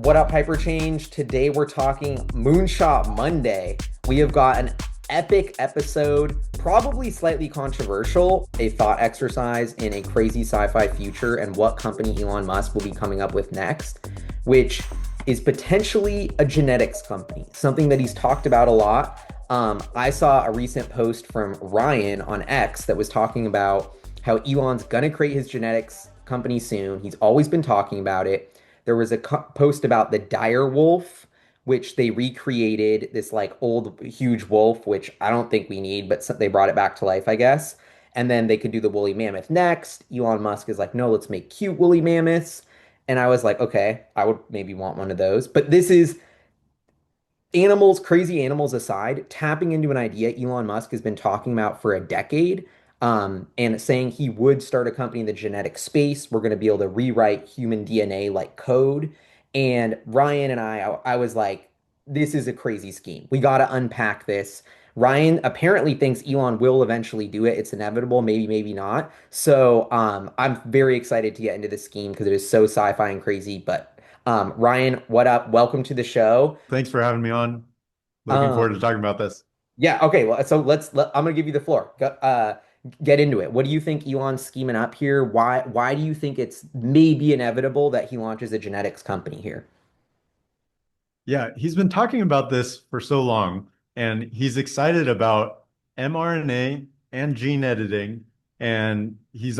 What up, HyperChange? Today we're talking Moonshot Monday. We have got an epic episode, probably slightly controversial, a thought exercise in a crazy sci-fi future and what company Elon Musk will be coming up with next, which is potentially a genetics company, something that he's talked about a lot. I saw a recent post from Ryan on X that was talking about how Elon's gonna create his genetics company soon. He's always been talking about it. There was a post about the dire wolf, which they recreated this like old huge wolf, which I don't think we need, but they brought it back to life, I guess. And then they could do the woolly mammoth next. Elon Musk is like, no, let's make cute woolly mammoths. And I was like, okay, I would maybe want one of those. But this is animals, crazy animals aside, tapping into an idea Elon Musk has been talking about for a decade, and saying he would start a company in the genetic space. We're going to be able to rewrite human DNA like code. And Ryan and I was like, this is a crazy scheme. We got to unpack this. Ryan apparently thinks Elon will eventually do it. It's inevitable, maybe, maybe not. So I'm very excited to get into this scheme because it is so sci-fi and crazy. But Ryan, what up? Welcome to the show. Thanks for having me on. Looking forward to Um, talking about this. yeah, okay. Well, so I'm gonna give you the floor. Get into it. What do you think Elon's scheming up here? Why do you think it's maybe inevitable that he launches a genetics company here? Yeah, he's been talking about this for so long, and he's excited about mRNA and gene editing, and he's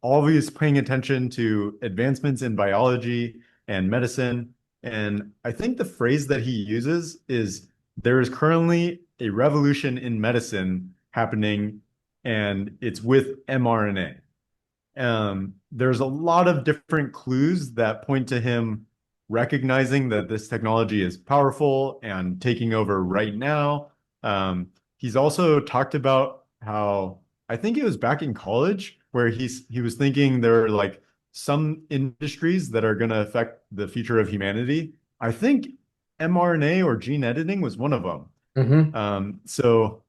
always paying attention to advancements in biology and medicine. And I think the phrase that he uses is there is currently a revolution in medicine happening, and it's with mRNA. There's a lot of different clues that point to him recognizing that this technology is powerful and taking over right now. He's also talked about how I think it was back in college where he was thinking there are like some industries that are going to affect the future of humanity. I think mRNA or gene editing was one of them. Hmm. So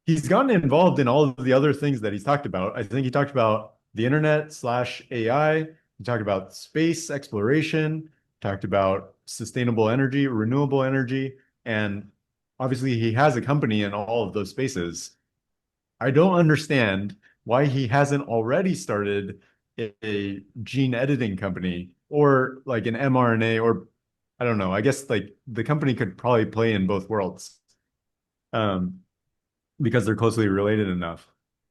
he's gotten involved in all of the other things that he's talked about. I think he talked about the internet slash AI. He talked about space exploration, talked about sustainable energy, renewable energy, and obviously he has a company in all of those spaces. I don't understand why he hasn't already started a gene editing company or like an mRNA or I don't know. I guess like the company could probably play in both worlds. Um, because they're closely related enough.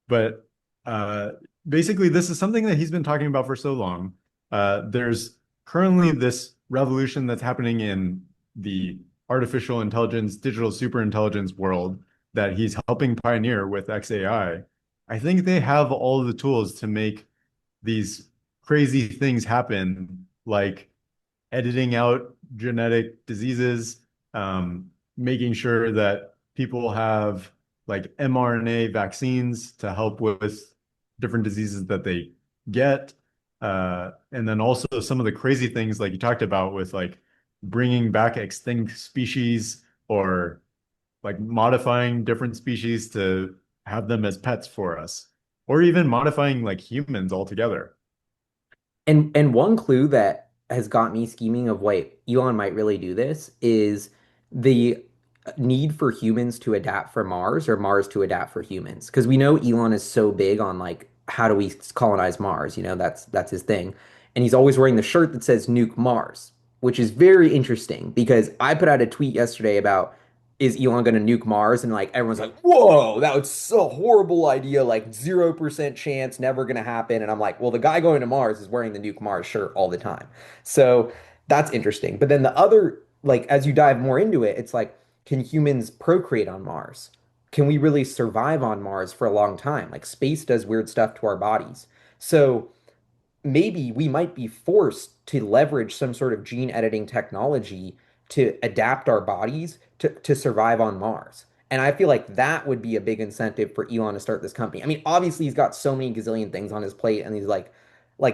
But uh, basically, this is something that he's been talking about for so long. There's currently this revolution that's happening in the artificial intelligence, digital superintelligence world that he's helping pioneer with XAI. I think they have all of the tools to make these crazy things happen, like editing out genetic diseases, making sure that people have like mRNA vaccines to help with different diseases that they get. And then also some of the crazy things like you talked about with like bringing back extinct species or like modifying different species to have them as pets for us, or even modifying like humans altogether. And one clue that has got me scheming of wait, Elon might really do this is the need for humans to adapt for Mars or Mars to adapt for humans. Because we know Elon is so big on like how do we colonize Mars? You know, that's his thing. And he's always wearing the shirt that says Nuke Mars, which is very interesting because I put out a tweet yesterday about is Elon going to nuke Mars? And like everyone's like, whoa, that was so horrible idea. Like 0% chance, never going to happen. And I'm like, well, the guy going to Mars is wearing the nuke Mars shirt all the time. So that's interesting. But then the other, like, as you dive more into it, it's like, can humans procreate on Mars? Can we really survive on Mars for a long time? Like, space does weird stuff to our bodies. So maybe we might be forced to leverage some sort of gene editing technology to adapt our bodies to survive on Mars. And I feel like that would be a big incentive for Elon to start this company. I mean, obviously he's got so many gazillion things on his plate, and he's like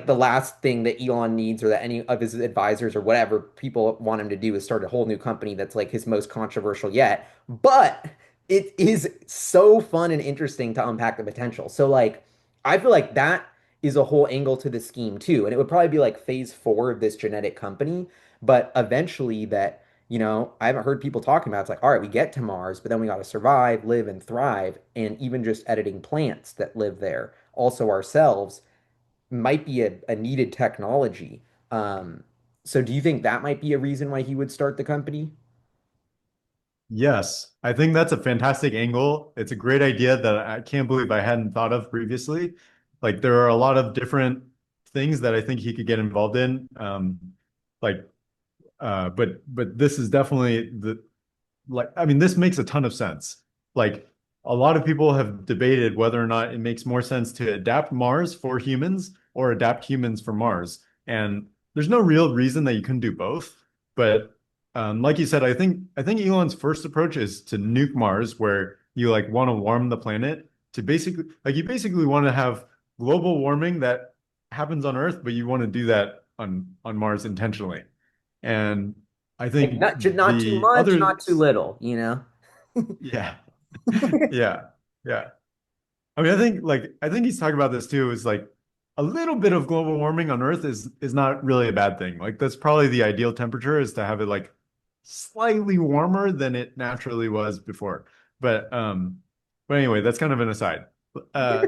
the last thing that Elon needs or that any of his advisors or whatever people want him to do is start a whole new company that's like his most controversial yet. But it is so fun and interesting to unpack the potential. So like I feel like that is a whole angle to the scheme too. And it would probably be like phase 4 of this genetic company. but eventually that, I haven't heard people talking about it's like, all right, we get to Mars, but then we got to survive, live, and thrive. And even just editing plants that live there, also ourselves, might be a needed technology. Um, so do you think that might be a reason why he would start the company? Yes, I think that's a fantastic angle. It's a great idea that I can't believe I hadn't thought of previously. Like there are a lot of different things that I think he could get involved in. Like but this is definitely the like I mean this makes a ton of sense. Like a lot of people have debated whether or not it makes more sense to adapt Mars for humans or adapt humans for Mars. And there's no real reason that you couldn't do both. But like you said, I think Elon's first approach is to nuke Mars, where you like want to warm the planet to basically like you basically want to have global warming that happens on Earth, but you want to do that on Mars intentionally. And I Like think not too the much, other, not too little, you know? yeah, yeah, yeah. I mean, I think he's talking about this too, is like a little bit of global warming on Earth is not really a bad thing. Like that's probably the ideal temperature is to have it like slightly warmer than it naturally was before. But um, but anyway, that's kind of an aside. Uh,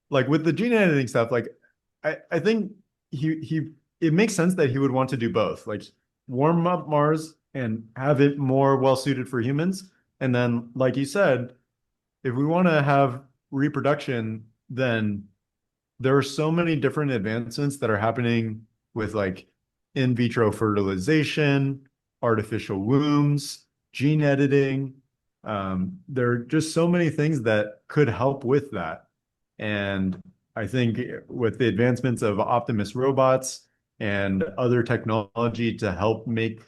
like with the gene editing stuff, like I think he it makes sense that he would want to do both, like warm up Mars and have it more well suited for humans. And then, like you said, if we want to have reproduction, then there are so many different advancements that are happening with like in vitro fertilization, artificial wombs, gene editing. There are just so many things that could help with that. And I think with the advancements of Optimus robots and other technology to help make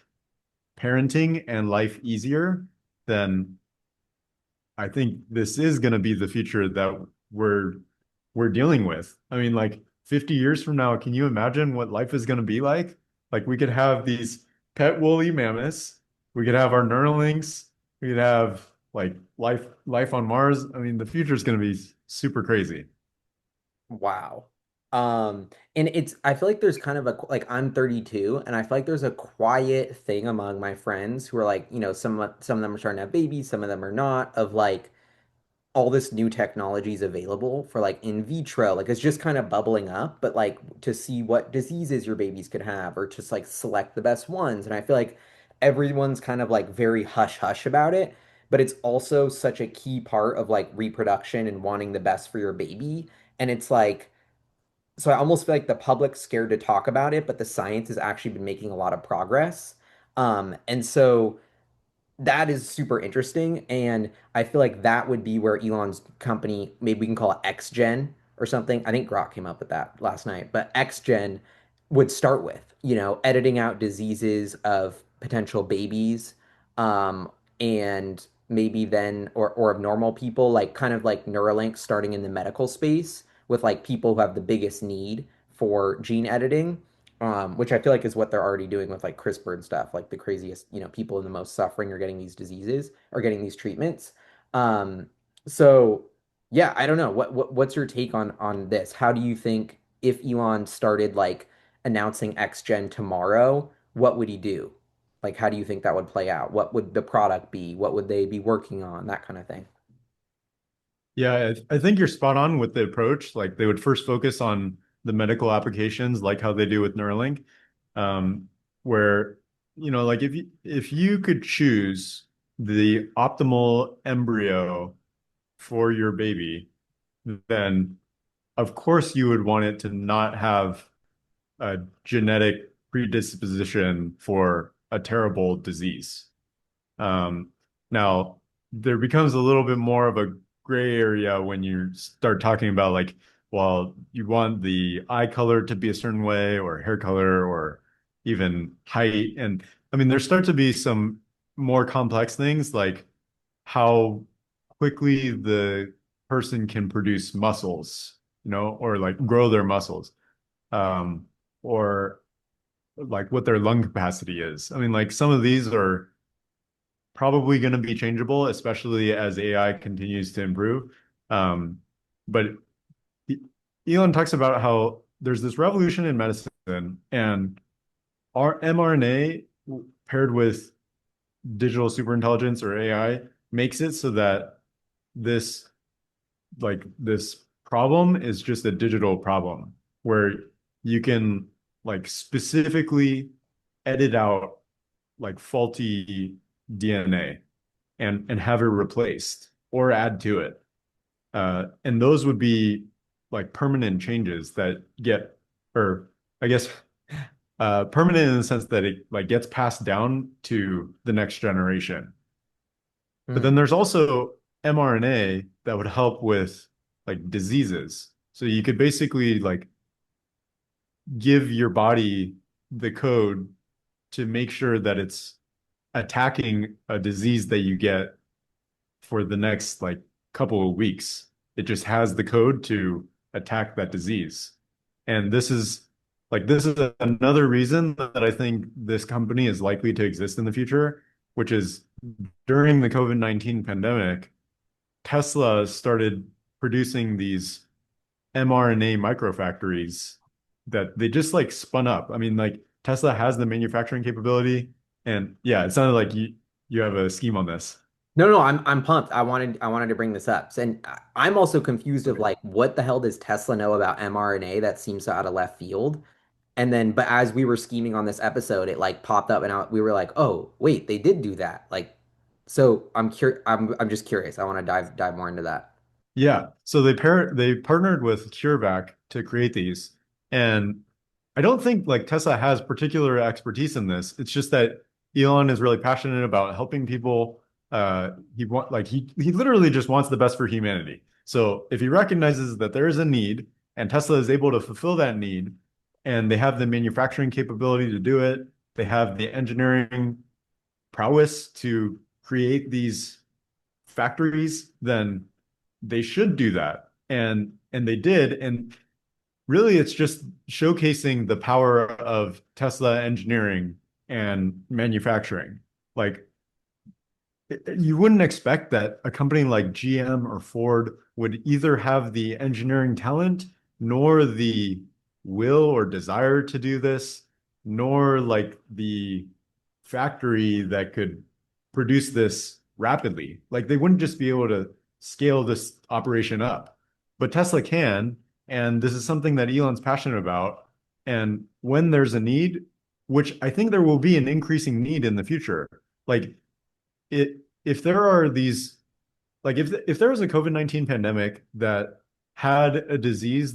parenting and life easier, then I think this is going to be the future that we're we're dealing with. I mean, like 50 years from now, can you imagine what life is going to be like? Like we could have these pet woolly mammoths, we could have our Neuralinks, we could have like life on Mars. I mean, the future is going to be super crazy. Wow. And I feel like there's kind of like I'm 32 and I feel like there's a quiet thing among my friends who are like, some of them are starting to have babies, some of them are not, of like all this new technology is available for like in vitro. Like it's just kind of bubbling up, but like to see what diseases your babies could have or just like select the best ones. And I feel like everyone's kind of like very hush hush about it, but it's also such a key part of like reproduction and wanting the best for your baby. And it's like, so I almost feel like the public's scared to talk about it, but the science has actually been making a lot of progress. And so that is super interesting. And I feel like that would be where Elon's company, maybe we can call it xGen or something. I think Grok came up with that last night, but xGen would start with, editing out diseases of potential babies, and maybe then, or of normal people, like kind of like Neuralink starting in the medical space with like people who have the biggest need for gene editing, which I feel like is what they're already doing with like CRISPR and stuff. Like the craziest, people in the most suffering are getting these diseases or getting these treatments. Um, so yeah, I don't know. What's your take on this? How do you think if Elon started like announcing XGen tomorrow, what would he do? Like, how do you think that would play out? What would the product be? What would they be working on? That kind of thing. Yeah, I think you're spot on with the approach. Like they would first focus on the medical applications, like how they do with Neuralink, um, where like if you could choose the optimal embryo for your baby, then of course you would want it to not have a genetic predisposition for a terrible disease. Um, Now, there becomes a little bit more of a gray area when you start talking about like, well, you want the eye color to be a certain way, or hair color, or even height. And I mean, there start to be some more complex things like how quickly the person can produce muscles, or like grow their muscles, um, or like what their lung capacity is. I mean, like some of these are probably going to be changeable, especially as AI continues to improve. Um, but Elon talks about how there's this revolution in medicine, and our mRNA paired with digital superintelligence or AI makes it so that this this problem is just a digital problem where you can like specifically edit out like faulty DNA and have it replaced or add to it. And those would be like permanent changes that get, or I guess permanent in the sense that it like gets passed down to the next generation. But then Mhm. there's also mRNA that would help with like diseases. So you could basically like give your body the code to make sure that it's attacking a disease that you get for the next like couple of weeks. It just has the code to attack that disease. And this is another reason that I think this company is likely to exist in the future, which is during the COVID-19 pandemic, Tesla started producing these mRNA microfactories that they just like spun up. I mean, like Tesla has the manufacturing capability, and yeah, it sounded like you have a scheme on this. No, no, I'm pumped. I wanted to bring this up. And I'm also confused of Okay. like what the hell does Tesla know about mRNA that seems so out of left field? And then, but as we were scheming on this episode, it like popped up, and we were like, "Oh, wait, they did do that." Like, so I'm just curious. I want to dive more into that. Yeah, so they partnered with CureVac to create these, and I don't think like Tesla has particular expertise in this. It's just that Elon is really passionate about helping people. He literally just wants the best for humanity. So if he recognizes that there is a need and Tesla is able to fulfill that need, and they have the manufacturing capability to do it, they have the engineering prowess to create these factories, then they should do that. And they did. And really it's just showcasing the power of Tesla engineering and manufacturing. Like you wouldn't expect that a company like GM or Ford would either have the engineering talent nor the will or desire to do this, nor like the factory that could produce this rapidly. Like they wouldn't just be able to scale this operation up. But Tesla can, and this is something that Elon's passionate about. And when there's a need, which I think there will be an increasing need in the future, like if there are these like if there was a COVID-19 pandemic that had a disease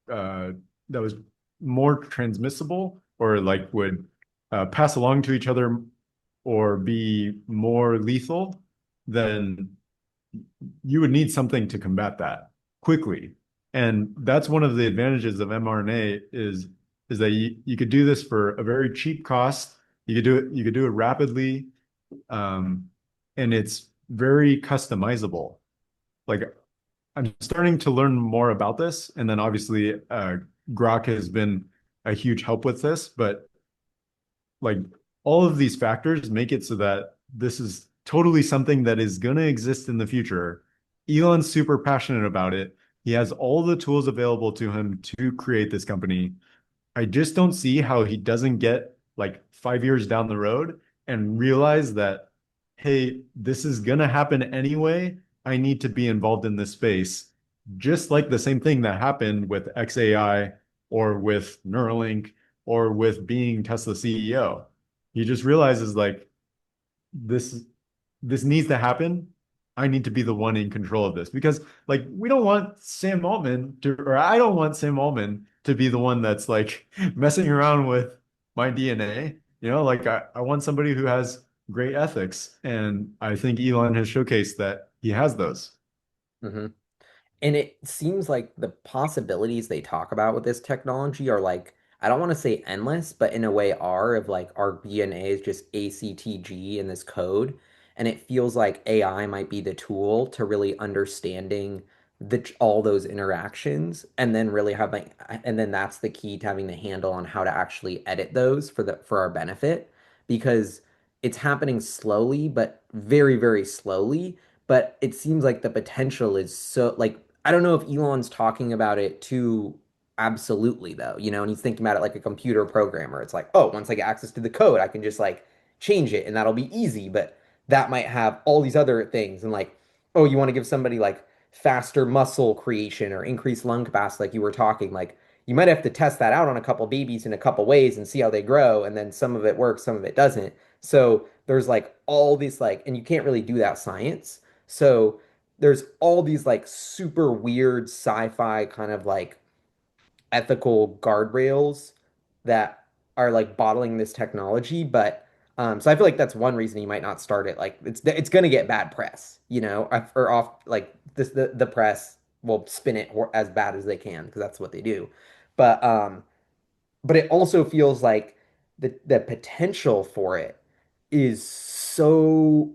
uh that was more transmissible or like would pass along to each other or be more lethal, then you would need something to combat that quickly. And that's one of the advantages of mRNA is that you could do this for a very cheap cost. You could do it rapidly, um, and it's very customizable. Like I'm starting to learn more about this, and then obviously Grok has been a huge help with this, but like all of these factors make it so that this is totally something that is going to exist in the future. Elon's super passionate about it. He has all the tools available to him to create this company. I just don't see how he doesn't get like 5 years down the road and realize that, hey, this is gonna happen anyway. I need to be involved in this space. Just like the same thing that happened with XAI or with Neuralink or with being Tesla CEO. He just realizes like this this needs to happen. I need to be the one in control of this because like we don't want Sam Altman to, or I don't want Sam Altman to be the one that's like messing around with my DNA. Like I want somebody who has great ethics. And I think Elon has showcased that he has those. Hmm. And it seems like the possibilities they talk about with this technology are like, I don't want to say endless, but in a way are of like our DNA is just ACTG in this code. And it feels like AI might be the tool to really understanding all those interactions and then really having, and then that's the key to having the handle on how to actually edit those for our benefit because it's happening slowly, but very, very slowly. But it seems like the potential is so like I don't know if Elon's talking about it too. Absolutely, though, and he's thinking about it like a computer programmer. It's like, oh, once I get access to the code, I can just like change it and that'll be easy. But that might have all these other things. And like, oh, you want to give somebody like faster muscle creation or increased lung capacity, like you were talking, like you might have to test that out on a couple babies in a couple ways and see how they grow. And then some of it works, some of it doesn't. So there's like all these like, and you can't really do that science. So there's all these like super weird sci-fi kind of like ethical guardrails that are like bottling this technology. But so I feel like that's one reason you might not start it. Like it's gonna get bad press, or off like this the press will spin it as bad as they can because that's what they do. But but it also feels like the potential for it is so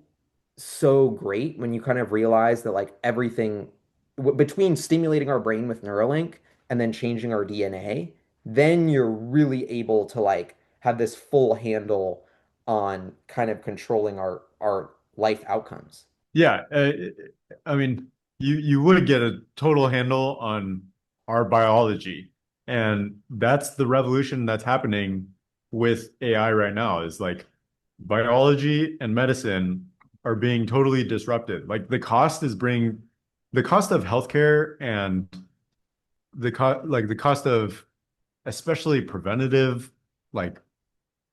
great when you kind of realize that like everything between stimulating our brain with Neuralink and then changing our DNA, then you're really able to like have this full handle on kind of controlling our life outcomes. Yeah, I mean, you would get a total handle on our biology, and that's the revolution that's happening with AI right now. Is like biology and medicine are being totally disrupted. Like the cost of healthcare and the cost of especially preventative like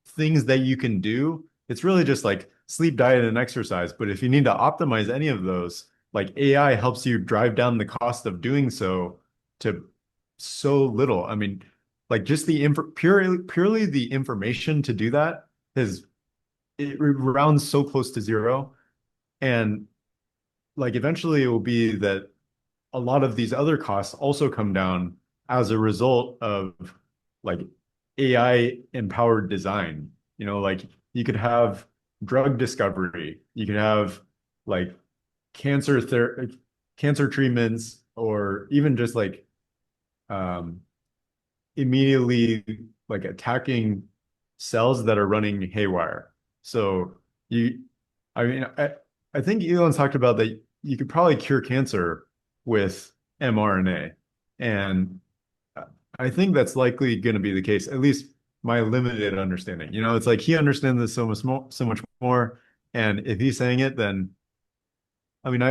things that you can do. It's really just like sleep, diet, and exercise. But if you need to optimize any of those, like AI helps you drive down the cost of doing so to so little. I mean, like just the purely the information to do that is it rounds so close to zero. And like eventually it will be that a lot of these other costs also come down as a result of like AI empowered design. Like you could have drug discovery, you could have like cancer treatments, or even just like um, immediately like attacking cells that are running haywire. So you, I mean, I think Elon's talked about that you could probably cure cancer with mRNA. And I think that's likely going to be the case, at least my limited understanding. It's like he understands this so much more. And if he's saying it, then I mean,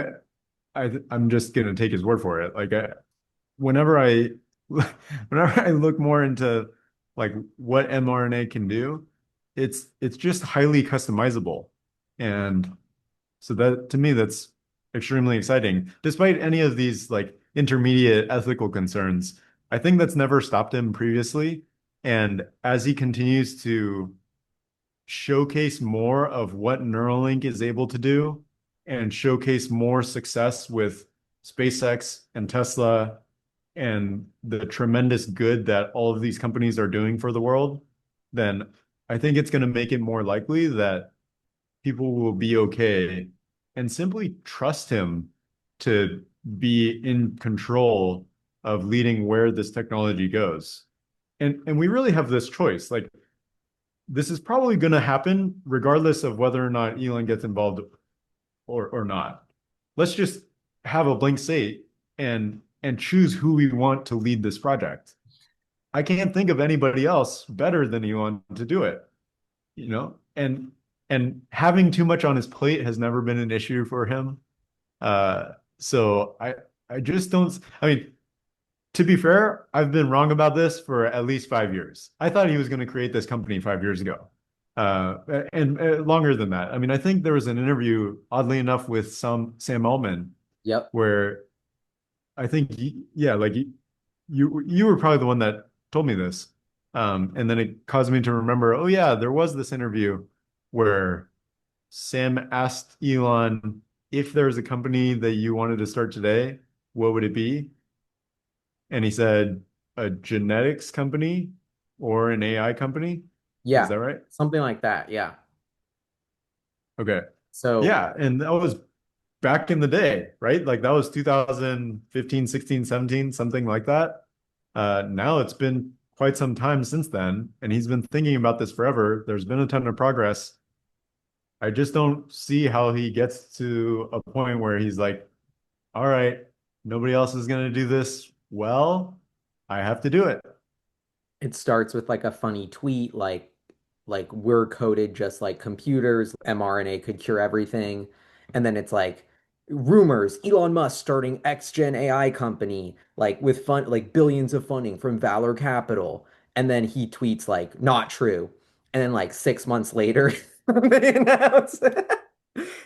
I'm just going to take his word for it. Like whenever I whenever I look more into like what mRNA can do, it's just highly customizable. And so that to me that's extremely exciting. Despite any of these like intermediate ethical concerns, I think that's never stopped him previously. And as he continues to showcase more of what Neuralink is able to do and showcase more success with SpaceX and Tesla and the tremendous good that all of these companies are doing for the world, then I think it's going to make it more likely that people will be okay and simply trust him to be in control of leading where this technology goes. And we really have this choice. Like this is probably going to happen regardless of whether or not Elon gets involved or not. Let's just have a blank slate and choose who we want to lead this project. I can't think of anybody else better than Elon to do it, you know? And having too much on his plate has never been an issue for him. So I just don't, I mean, to be fair, I've been wrong about this for at least 5 years. I thought he was going to create this company 5 years ago. Uh, and longer than that. I mean, I think there was an interview, oddly enough, with Sam Altman, Yep. where I think, yeah, like you were probably the one that told me this. And then it caused me to remember, oh yeah, there was this interview where Sam asked Elon if there was a company that you wanted to start today, what would it be? And he said a genetics company or an AI company. Is Yeah. that right? Something like that. Yeah. Okay. So Yeah, and that was back in the day, right? Like that was 2015, 16, 17, something like that. Now it's been quite some time since then, and he's been thinking about this forever. There's been a ton of progress. I just don't see how he gets to a point where he's like, all right, nobody else is going to do this well. I have to do it. It starts with like a funny tweet like we're coded just like computers, mRNA could cure everything. And then it's like rumors, Elon Musk starting xGen AI company, like with fun like billions of funding from Valor Capital. And then he tweets like not true. And then like 6 months later, they announce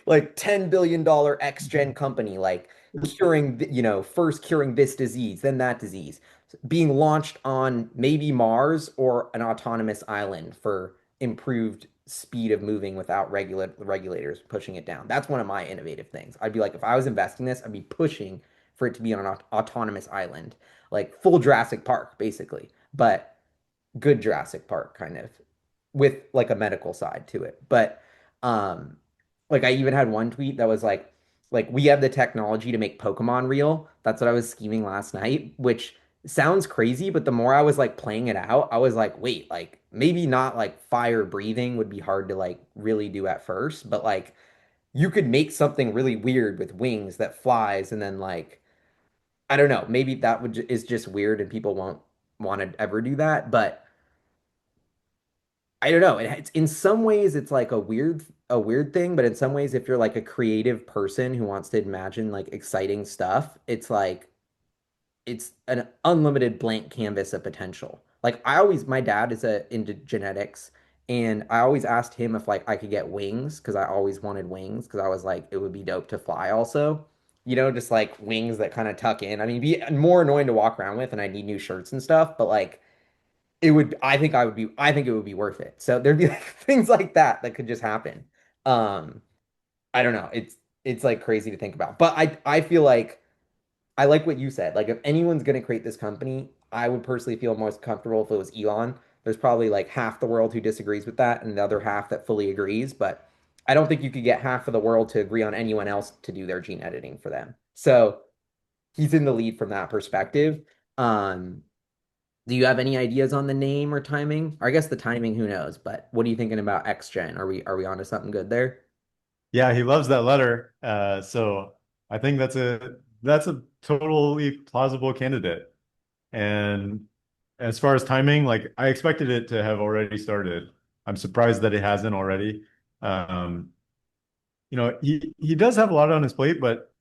like $10 billion xGen company, like curing, first curing this disease, then that disease, being launched on maybe Mars or an autonomous island for improved speed of moving without regulators pushing it down. That's one of my innovative things. I'd be like, if I was investing this, I'd be pushing for it to be on an autonomous island, like full Jurassic Park, basically, but good Jurassic Park kind of with like a medical side to it. But um like I even had one tweet that was like we have the technology to make Pokemon real. That's what I was scheming last night, which sounds crazy, but the more I was like playing it out, I was like, wait, like maybe not like fire breathing would be hard to like really do at first, but like you could make something really weird with wings that flies and then like I don't know, maybe that is just weird and people won't want to ever do that, but I don't know. It's in some ways it's like a weird thing, but in some ways, if you're like a creative person who wants to imagine like exciting stuff, it's like it's an unlimited blank canvas of potential. Like my dad is into genetics, and I always asked him if like I could get wings because I always wanted wings because I was like it would be dope to fly also. Just like wings that kind of tuck in. I mean, be more annoying to walk around with, and I need new shirts and stuff, but like I think it would be worth it. So there'd be like things like that could just happen. Um, I don't know. It's like crazy to think about. But I feel like I like what you said. Like if anyone's gonna create this company, I would personally feel most comfortable if it was Elon. There's probably like half the world who disagrees with that and the other half that fully agrees, but I don't think you could get half of the world to agree on anyone else to do their gene editing for them. So he's in the lead from that perspective. Um, do you have any ideas on the name or timing? Or I guess the timing, who knows? But what are you thinking about XGen? Are we onto something good there? Yeah, he loves that letter. So I think that's a totally plausible candidate. And as far as timing, like I expected it to have already started. I'm surprised that it hasn't already. Um, he does have a lot on his plate, but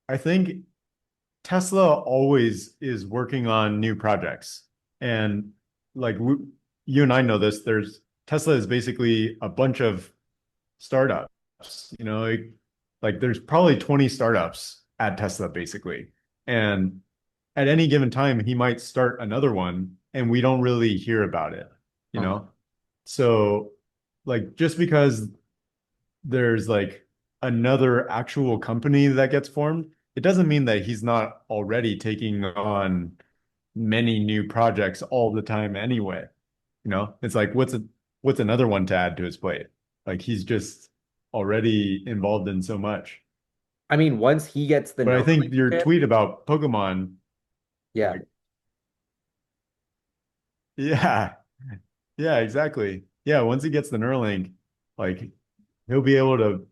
I think Tesla always is working on new projects. And like you and I know this, Tesla is basically a bunch of startups, like there's probably 20 startups at Tesla basically. And at any given time, he might start another one and we don't really hear about it, you Uh-huh. know? So like just because there's like another actual company that gets formed, it doesn't mean that he's not already taking on many new projects all the time anyway. It's like what's another one to add to his plate? Like he's just already involved in so much. I mean, once he gets the But I think Neuralink your chip, tweet about Pokemon, yeah. like, yeah, yeah, exactly. Yeah, once he gets the Neuralink, like he'll be able to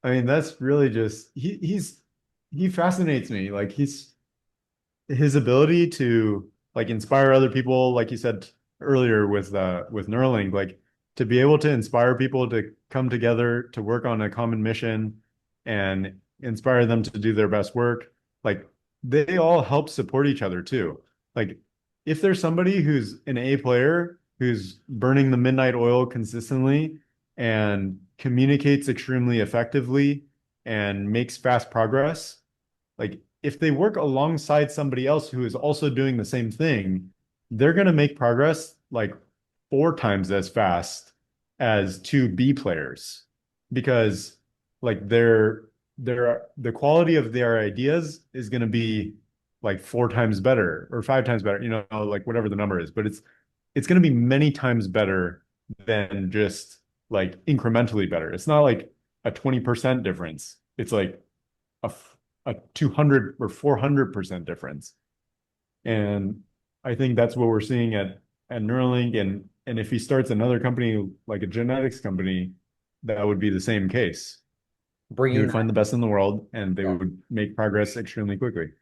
I mean, that's really just he fascinates me. Like his ability to like inspire other people, like you said earlier with Neuralink, like to be able to inspire people to come together to work on a common mission and inspire them to do their best work. Like they all help support each other too. Like if there's somebody who's an A player who's burning the midnight oil consistently and communicates extremely effectively and makes fast progress, like if they work alongside somebody else who is also doing the same thing, they're going to make progress like 4 times as fast as two B players because like the quality of their ideas is going to be like 4 times better or 5 times better, like whatever the number is, but it's going to be many times better than just like incrementally better. It's not like a 20% difference. It's like a a 200 or 400% difference. And I think that's what we're seeing at Neuralink. And if he starts another company like a genetics company, that would be the same case. He Bringing would that, find the best in the world and they yeah. would make progress extremely quickly.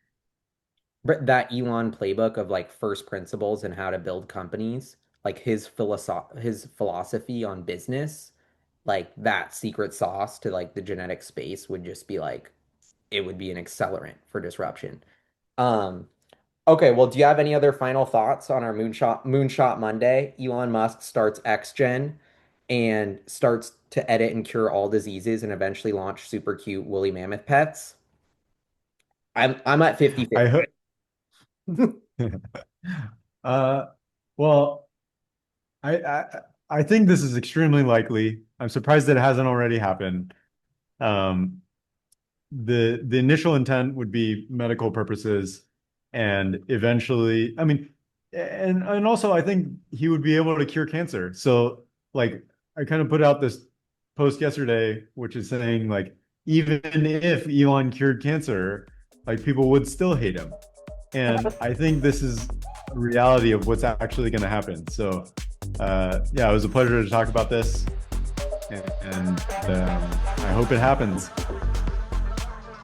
But that Elon playbook of like first principles and how to build companies, like his philosophy on business, like that secret sauce to like the genetic space would just be like it would be an accelerant for disruption. Um, okay, well, do you have any other final thoughts on our Moonshot Monday? Elon Musk starts xGen and starts to edit and cure all diseases and eventually launch super cute woolly mammoth pets. I'm at I 50-50. hope. Uh, well, I think this is extremely likely. I'm surprised that it hasn't already happened. Um, the initial intent would be medical purposes, and eventually, I mean, and also I think he would be able to cure cancer. So like I kind of put out this post yesterday, which is saying like even if Elon cured cancer, like people would still hate him. And I think this is a reality of what's actually going to happen. So yeah, it was a pleasure to talk about this, and I hope it happens.